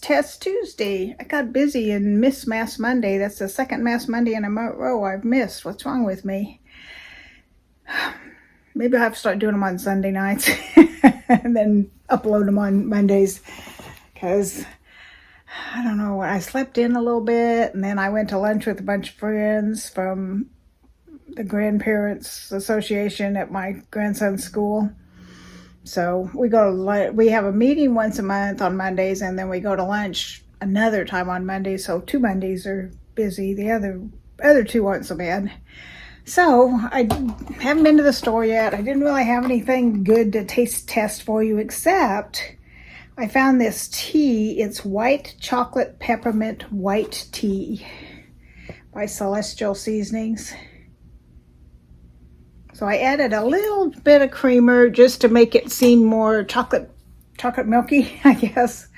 Test Tuesday. I got busy and missed Mass Monday. That's the second Mass Monday in a row I've missed. What's wrong with me? Maybe I'll have to start doing them on Sunday nights and then upload them on Mondays, because I don't know, I slept in a little bit, and then I went to lunch with a bunch of friends from the Grandparents Association at my grandson's school. So we have a meeting once a month on Mondays, and then we go to lunch another time on Mondays. So 2 Mondays are busy. The other 2 aren't so bad. So I haven't been to the store yet. I didn't really have anything good to taste test for you, except I found this tea. It's white chocolate peppermint white tea by Celestial Seasonings. So I added a little bit of creamer just to make it seem more chocolate milky, I guess.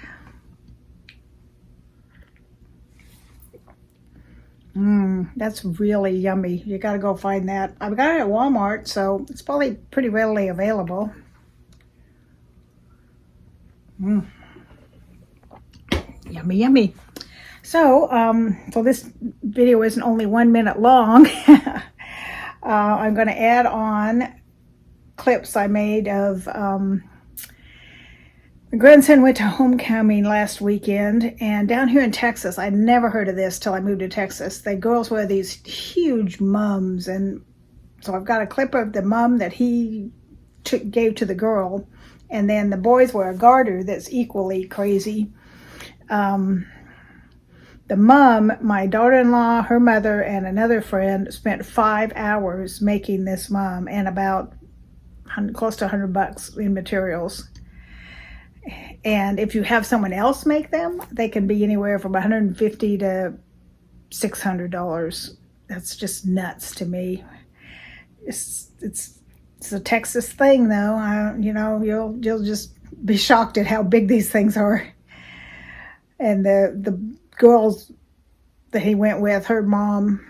That's really yummy. You got to go find that. I've got it at Walmart, so it's probably pretty readily available. Yummy, yummy. So, so this video isn't only 1 minute long. I'm going to add on clips I made of my grandson went to homecoming last weekend, and down here in Texas, I never heard of this till I moved to Texas. The girls wear these huge mums, and so I've got a clip of the mum that he gave to the girl, and then the boys wear a garter that's equally crazy. The mum, my daughter-in-law, her mother, and another friend spent 5 hours making this mum, and about close to $100 in materials. And if you have someone else make them, they can be anywhere from $150 to $600. That's just nuts to me. It's a Texas thing, though. You'll just be shocked at how big these things are. And the girls that he went with, her mom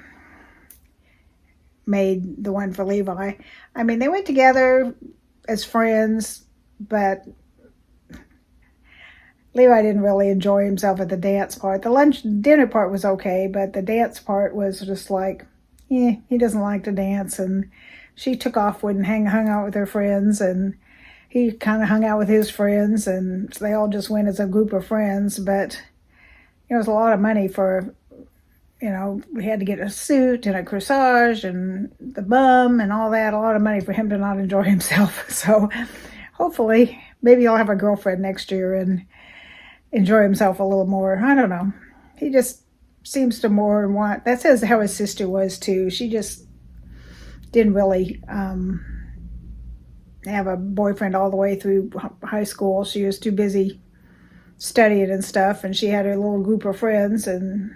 made the one for Levi. I mean, they went together as friends, but Levi didn't really enjoy himself at the dance part. The dinner part was okay, but the dance part was just like, he doesn't like to dance. And she took off and hung out with her friends, and he kind of hung out with his friends, and so they all just went as a group of friends. But it was a lot of money for, we had to get a suit and a corsage and the bum and all that. A lot of money for him to not enjoy himself. So hopefully, maybe he'll have a girlfriend next year and enjoy himself a little more. I don't know. He just seems to more want, that's how his sister was too. She just didn't really have a boyfriend all the way through high school. She was too busy studying and stuff, and she had her little group of friends, and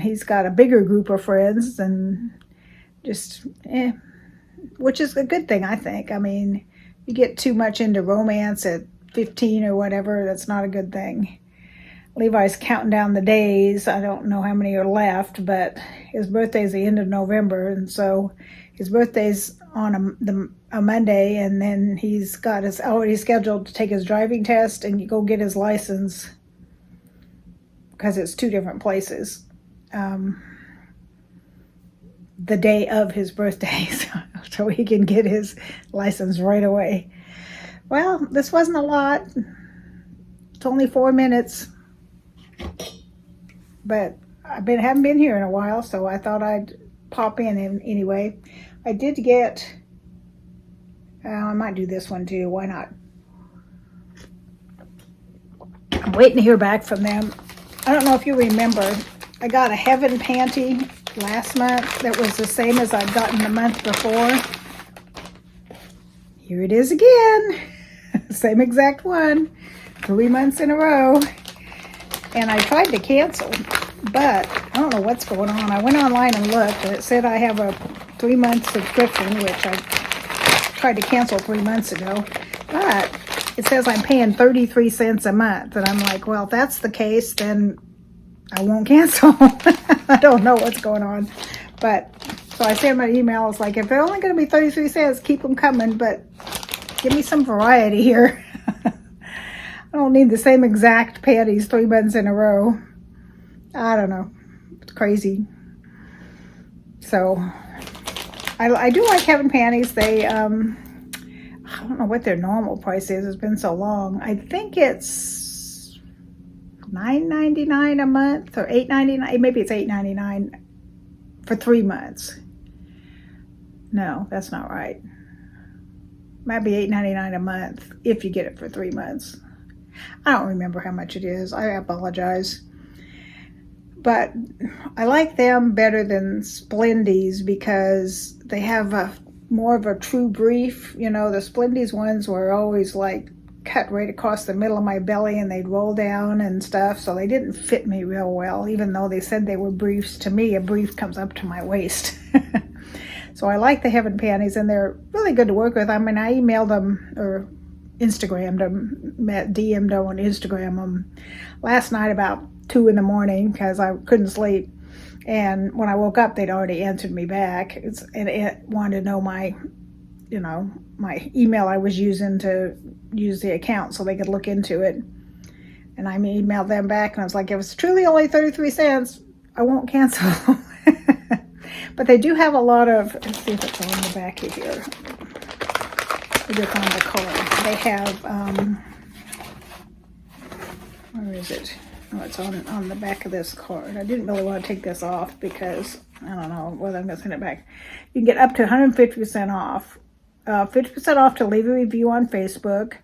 he's got a bigger group of friends, and just which is a good thing, I think. I mean, you get too much into romance at 15 or whatever, that's not a good thing. Levi's counting down the days. I don't know how many are left, but his birthday's the end of November, and so his birthday's on a Monday, and then he's got already scheduled to take his driving test and go get his license, because it's 2 different places, the day of his birthday, so he can get his license right away. Well, this wasn't a lot. It's only 4 minutes. But haven't been here in a while, so I thought I'd pop in anyway. I did get, I might do this one too. Why not? I'm waiting to hear back from them. I don't know if you remember, I got a Heaven panty last month that was the same as I'd gotten the month before. Here it is again. Same exact one. 3 months in a row. And I tried to cancel, but I don't know what's going on. I went online and looked, and it said I have a 3-month subscription, which I tried to cancel 3 months ago. But it says I'm paying 33 cents a month. And I'm like, well, if that's the case, then I won't cancel. I don't know what's going on. But so I sent my email. It's like, if they're only going to be 33 cents, keep them coming, but give me some variety here. I I don't need the same exact panties 3 months in a row. I don't know. It's crazy. So I do like having panties. They I don't know what their normal price is. It's been so long. I think it's $9.99 a month or $8.99. Maybe it's $8.99 for 3 months. No, that's not right. Might be $8.99 a month if you get it for 3 months. I don't remember how much it is. I apologize. But I like them better than Splendies because they have more of a true brief. You know, the Splendies ones were always like cut right across the middle of my belly and they'd roll down and stuff. So they didn't fit me real well, even though they said they were briefs. To me, a brief comes up to my waist. So I like the Heaven panties, and they're really good to work with. I mean, I emailed them or Instagrammed them, DM'd them on Instagram them last night about 2 in the morning because I couldn't sleep. And when I woke up, they'd already answered me back. And it wanted to know my email I was using to use the account so they could look into it. And I emailed them back, and I was like, if it's truly only 33 cents, I won't cancel. But they do have a lot of, let's see if it's on the back of here. Maybe it's on the card. They have, where is it? Oh, it's on the back of this card. I didn't really want to take this off because I don't know whether I'm going to send it back. You can get up to 150% off. 50% off to leave a review on Facebook.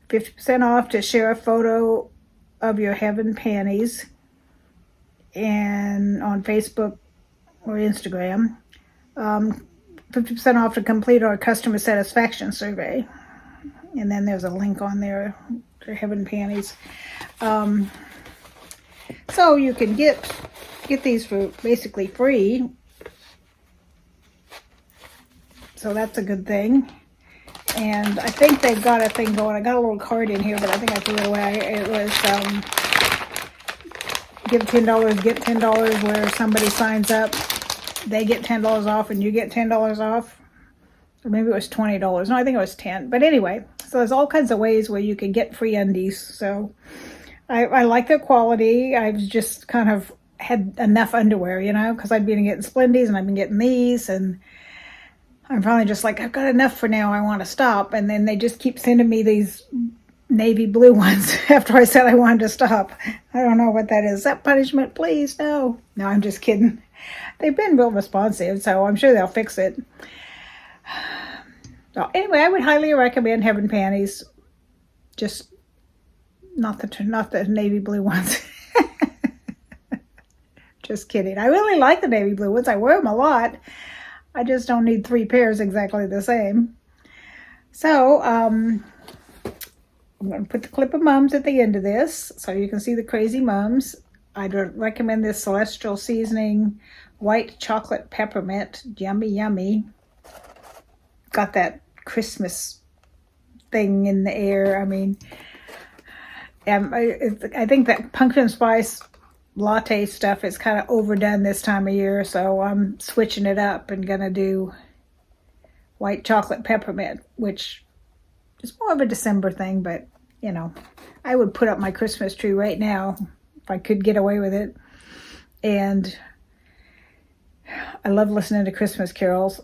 50% off to share a photo of your Heaven panties and on Facebook or Instagram. 50% off to complete our customer satisfaction survey. And then there's a link on there to Heaven panties. So you can get these for basically free. So that's a good thing. And I think they've got a thing going. I got a little card in here, but I think I threw it away. It was give $10, get $10, where somebody signs up, they get $10 off and you get $10 off. Or maybe it was $20. No, I think it was 10. But anyway, so there's all kinds of ways where you can get free undies. So I like their quality. I've just kind of had enough underwear, you know, because I've been getting Splendies and I've been getting these, and I'm finally just like, I've got enough for now. I want to stop. And then they just keep sending me these navy blue ones after I said I wanted to stop. I don't know what that is. Is that punishment? Please, no. No, I'm just kidding. They've been real responsive, so I'm sure they'll fix it. So anyway, I would highly recommend Heaven panties. Just not the navy blue ones. Just kidding. I really like the navy blue ones. I wear them a lot. I just don't need 3 pairs exactly the same. So, I'm going to put the clip of mums at the end of this so you can see the crazy mums. I'd recommend this Celestial Seasoning White Chocolate Peppermint. Yummy, yummy. Got that Christmas thing in the air. I mean, I think that pumpkin spice latte stuff is kind of overdone this time of year, so I'm switching it up and gonna do white chocolate peppermint, which is more of a December thing, but you know, I would put up my Christmas tree right now if I could get away with it. And I love listening to Christmas carols.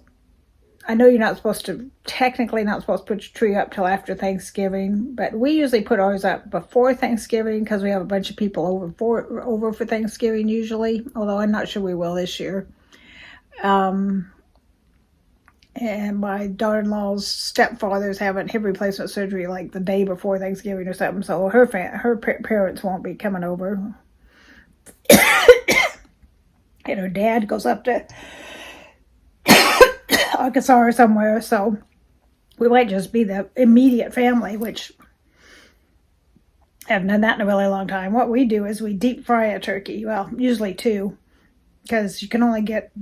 I know you're technically not supposed to put your tree up till after Thanksgiving, but we usually put ours up before Thanksgiving because we have a bunch of people over for Thanksgiving usually, although I'm not sure we will this year. And my daughter-in-law's stepfather's having hip replacement surgery like the day before Thanksgiving or something, so her parents won't be coming over. And her dad goes up to Arkansas or somewhere, so we might just be the immediate family, which I haven't done that in a really long time. What we do is we deep fry a turkey, well, usually 2, because you can only get,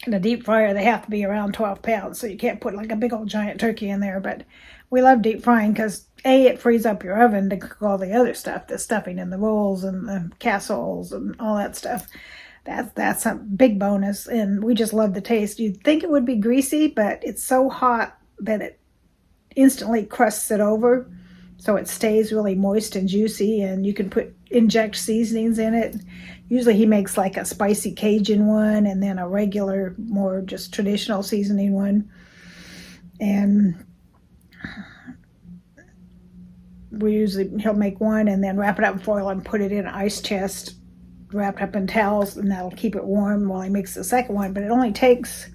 in a deep fryer, they have to be around 12 pounds, so you can't put like a big old giant turkey in there, but we love deep frying because A, it frees up your oven to cook all the other stuff, the stuffing and the rolls and the casseroles and all that stuff. That's a big bonus, and we just love the taste. You'd think it would be greasy, but it's so hot that it instantly crusts it over, so it stays really moist and juicy, and you can inject seasonings in it. Usually he makes like a spicy Cajun one and then a regular, more just traditional seasoning one. And he'll make one and then wrap it up in foil and put it in an ice chest wrapped up in towels, and that'll keep it warm while he makes the second one. But it only takes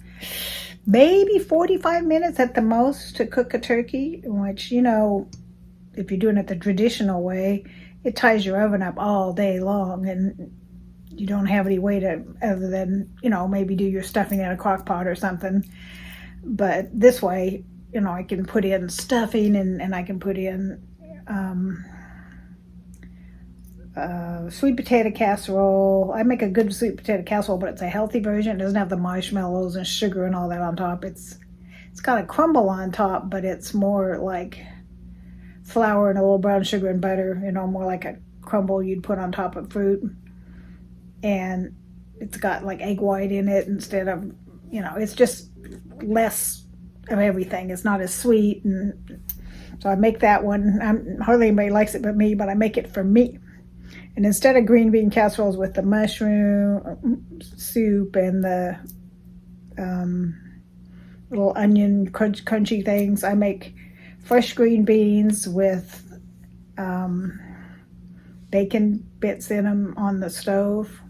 maybe 45 minutes at the most to cook a turkey, which, if you're doing it the traditional way, it ties your oven up all day long, and you don't have any way to, other than, maybe do your stuffing in a crock pot or something. But this way, I can put in stuffing, and I can put in sweet potato casserole. I make a good sweet potato casserole, but it's a healthy version. It doesn't have the marshmallows and sugar and all that on top. It's got a crumble on top, but it's more like flour and a little brown sugar and butter, more like a crumble you'd put on top of fruit. And it's got like egg white in it instead of, it's just less of everything. It's not as sweet. And so I make that one. Hardly anybody likes it but me, but I make it for me. And instead of green bean casseroles with the mushroom soup and the little onion crunchy things, I make fresh green beans with bacon bits in them on the stove,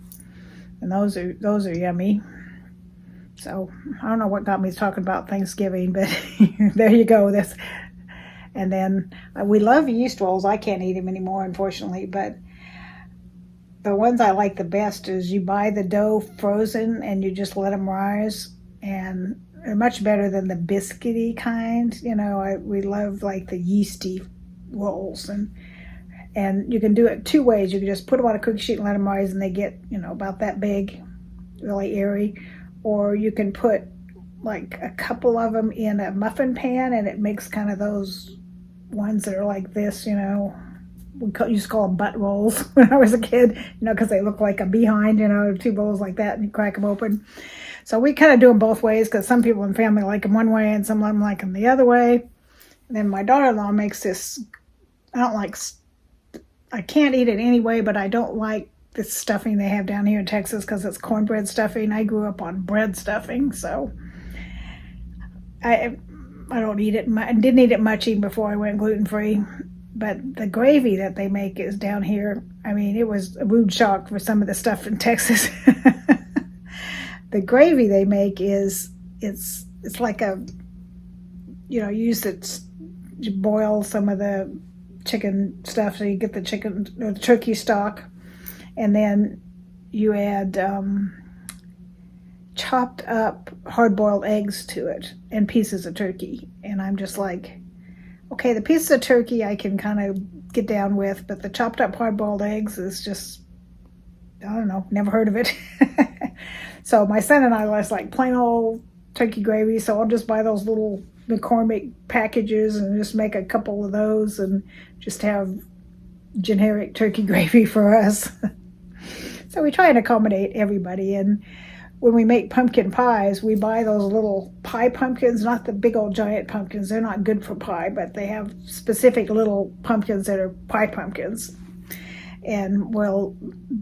and those are yummy. So I don't know what got me talking about Thanksgiving, but there you go. And then we love yeast rolls. I can't eat them anymore, unfortunately, but the ones I like the best is you buy the dough frozen and you just let them rise, and they're much better than the biscuity kind. We love like the yeasty rolls, and you can do it two ways. You can just put them on a cookie sheet and let them rise, and they get about that big, really airy. Or you can put like a couple of them in a muffin pan, and it makes kind of those ones that are like this. We used to call them butt rolls when I was a kid, because they look like a behind, two bowls like that, and you crack them open. So we kind of do them both ways, because some people in the family like them one way and some of them like them the other way. And then my daughter-in-law makes this, I can't eat it anyway, but I don't like this stuffing they have down here in Texas because it's cornbread stuffing. I grew up on bread stuffing, so I don't eat it. I didn't eat it much even before I went gluten-free. But the gravy that they make is down here. I mean, it was a rude shock for some of the stuff in Texas. The gravy they make it's like you use it, you boil some of the chicken stuff, so you get the chicken or the turkey stock, and then you add chopped up hard-boiled eggs to it and pieces of turkey. And I'm just like, okay, the pieces of turkey I can kind of get down with, but the chopped up hard-boiled eggs is just, I don't know, never heard of it. So my son and I like plain old turkey gravy, so I'll just buy those little McCormick packages and just make a couple of those and just have generic turkey gravy for us. So we try and accommodate everybody. And when we make pumpkin pies, we buy those little pie pumpkins, not the big old giant pumpkins. They're not good for pie, but they have specific little pumpkins that are pie pumpkins. And we'll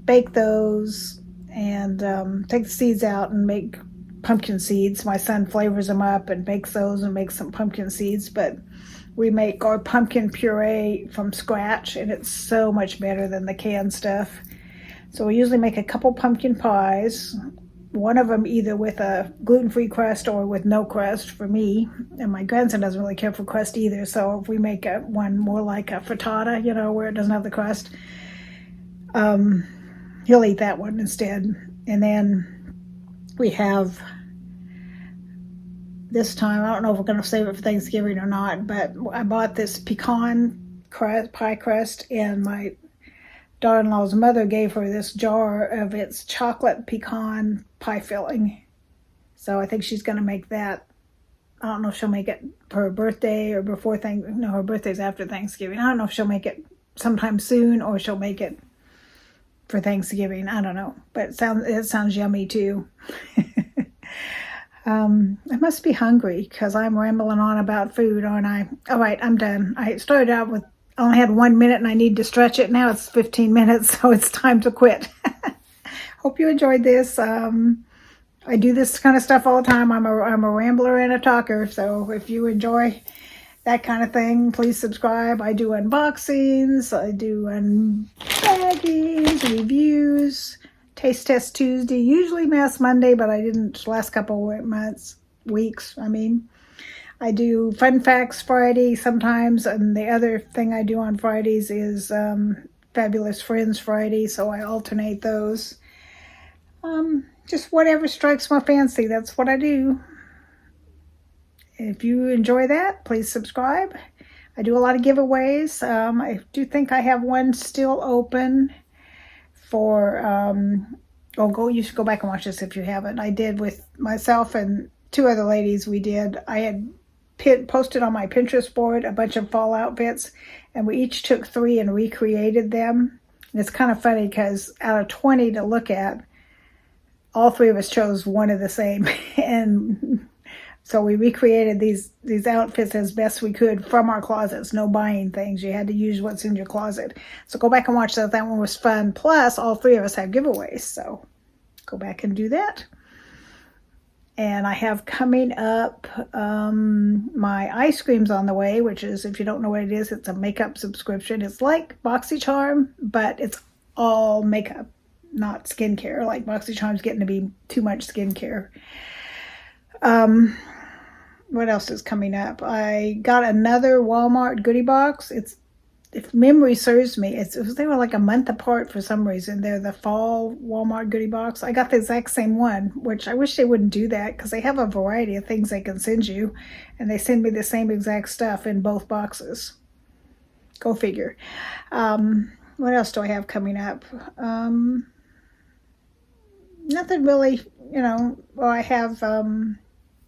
bake those and take the seeds out and make pumpkin seeds. My son flavors them up and bakes those and makes some pumpkin seeds. But we make our pumpkin puree from scratch, and it's so much better than the canned stuff. So we usually make a couple pumpkin pies, one of them either with a gluten-free crust or with no crust for me. And my grandson doesn't really care for crust either. So if we make one more like a frittata, where it doesn't have the crust, he'll eat that one instead. And then we have, this time, I don't know if we're going to save it for Thanksgiving or not, but I bought this pecan pie crust, and my daughter-in-law's mother gave her this jar of its chocolate pecan pie filling. So I think she's going to make that. I don't know if she'll make it for her birthday or before her birthday's after Thanksgiving. I don't know if she'll make it sometime soon or she'll make it for Thanksgiving. I don't know, but it sounds yummy too. I must be hungry because I'm rambling on about food, aren't I? All right, I'm done. I started out with only had 1 minute and I need to stretch it. Now it's 15 minutes, so it's time to quit. Hope you enjoyed this. I do this kind of stuff all the time. I'm a rambler and a talker, so if you enjoy that kind of thing, please subscribe. I do unboxings, I do unbaggings, reviews, Taste Test Tuesday, usually Mass Monday, but I didn't last couple of weeks. I do Fun Facts Friday sometimes, and the other thing I do on Fridays is Fabulous Friends Friday, so I alternate those. Just whatever strikes my fancy, that's what I do. If you enjoy that, please subscribe. I do a lot of giveaways. I do think I have one still open for, you should go back and watch this if you haven't. I did with myself and 2 other ladies. I had posted on my Pinterest board a bunch of fall outfits, and we each took 3 and recreated them. And it's kind of funny because out of 20 to look at, all 3 of us chose one of the same. And so we recreated these outfits as best we could from our closets. No buying things. You had to use what's in your closet. So go back and watch that. That one was fun. Plus, all 3 of us have giveaways. So go back and do that. And I have coming up my ice cream's on the way, which is, if you don't know what it is, it's a makeup subscription. It's like BoxyCharm, but it's all makeup, not skincare. Like BoxyCharm's getting to be too much skincare. What else is coming up? I got another Walmart goodie box. If memory serves me, they were like a month apart for some reason. They're the fall Walmart goodie box. I got the exact same one, which I wish they wouldn't do that because they have a variety of things they can send you, and they send me the same exact stuff in both boxes. Go figure. What else do I have coming up? Nothing really, I have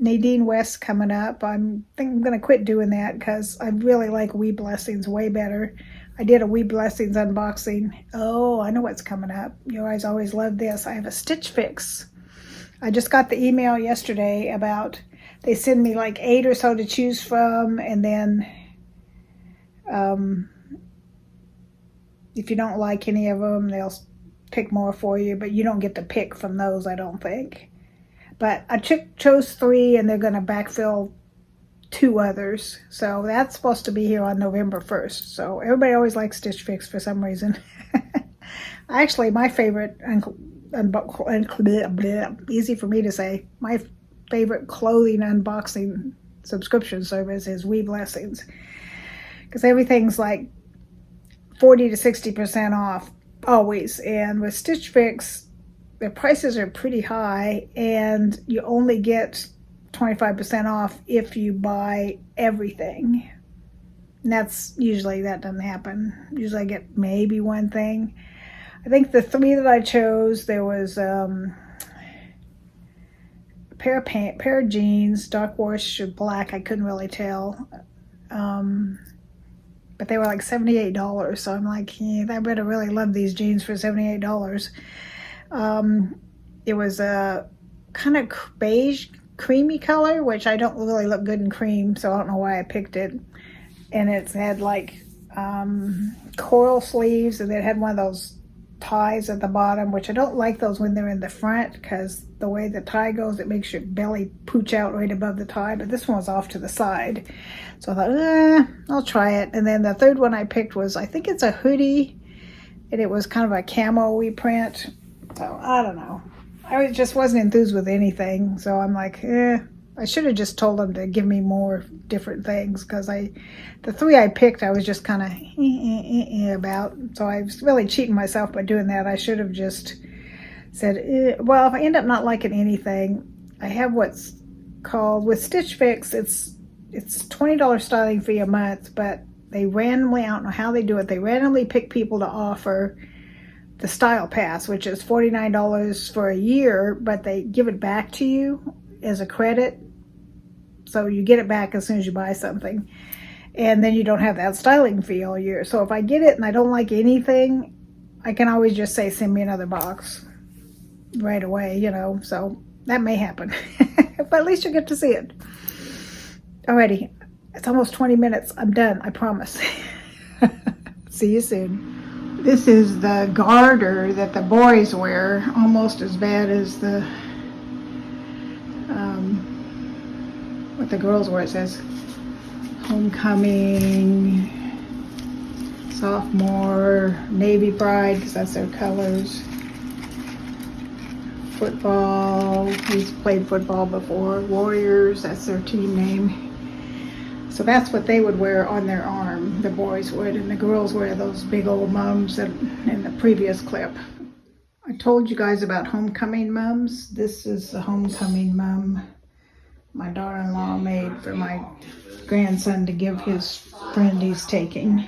Nadine West coming up. I think I'm going to quit doing that because I really like Wee Blessings way better. I did a Wee Blessings unboxing. Oh, I know what's coming up. You guys always love this. I have a Stitch Fix. I just got the email yesterday about they send me like 8 or so to choose from, and then if you don't like any of them, they'll pick more for you, but you don't get to pick from those, I don't think. But I chose 3, and they're going to backfill 2 others. So that's supposed to be here on November 1st. So everybody always likes Stitch Fix for some reason. Actually, my favorite, easy for me to say, my favorite clothing unboxing subscription service is Wee Blessings. Because everything's like 40 to 60% off always. And with Stitch Fix, the prices are pretty high, and you only get 25% off if you buy everything. And that doesn't happen. Usually I get maybe one thing. I think the 3 that I chose, there was a pair of jeans, dark wash or black, I couldn't really tell. But they were like $78, so I'm like, I better really love these jeans for $78. It was a kind of beige, creamy color, which I don't really look good in cream, so I don't know why I picked it. And it had like coral sleeves, and it had one of those ties at the bottom, which I don't like those when they're in the front, because the way the tie goes, it makes your belly pooch out right above the tie. But this one was off to the side, so I thought, I'll try it. And then the 3rd one I picked was, I think it's a hoodie, and it was kind of a camo-y print. So I don't know. I just wasn't enthused with anything. So I'm like, I should have just told them to give me more different things, because the 3 I picked, I was just kind of about. So I was really cheating myself by doing that. I should have just said, well, if I end up not liking anything, I have what's called, with Stitch Fix, it's $20 styling fee a month, but they randomly, I don't know how they do it, they randomly pick people to offer the Style Pass, which is $49 for a year, but they give it back to you as a credit. So you get it back as soon as you buy something. And then you don't have that styling fee all year. So if I get it and I don't like anything, I can always just say, send me another box right away, So that may happen. But at least you get to see it. Alrighty. It's almost 20 minutes. I'm done, I promise. See you soon. This is the garter that the boys wear, almost as bad as the what the girls wear. It says homecoming, sophomore, Navy pride, because that's their colors. Football, he's played football before. Warriors, that's their team name. So that's what they would wear on their arm, the boys would, and the girls wear those big old mums in the previous clip. I told you guys about homecoming mums. This is the homecoming mum my daughter-in-law made for my grandson to give his friend he's taking.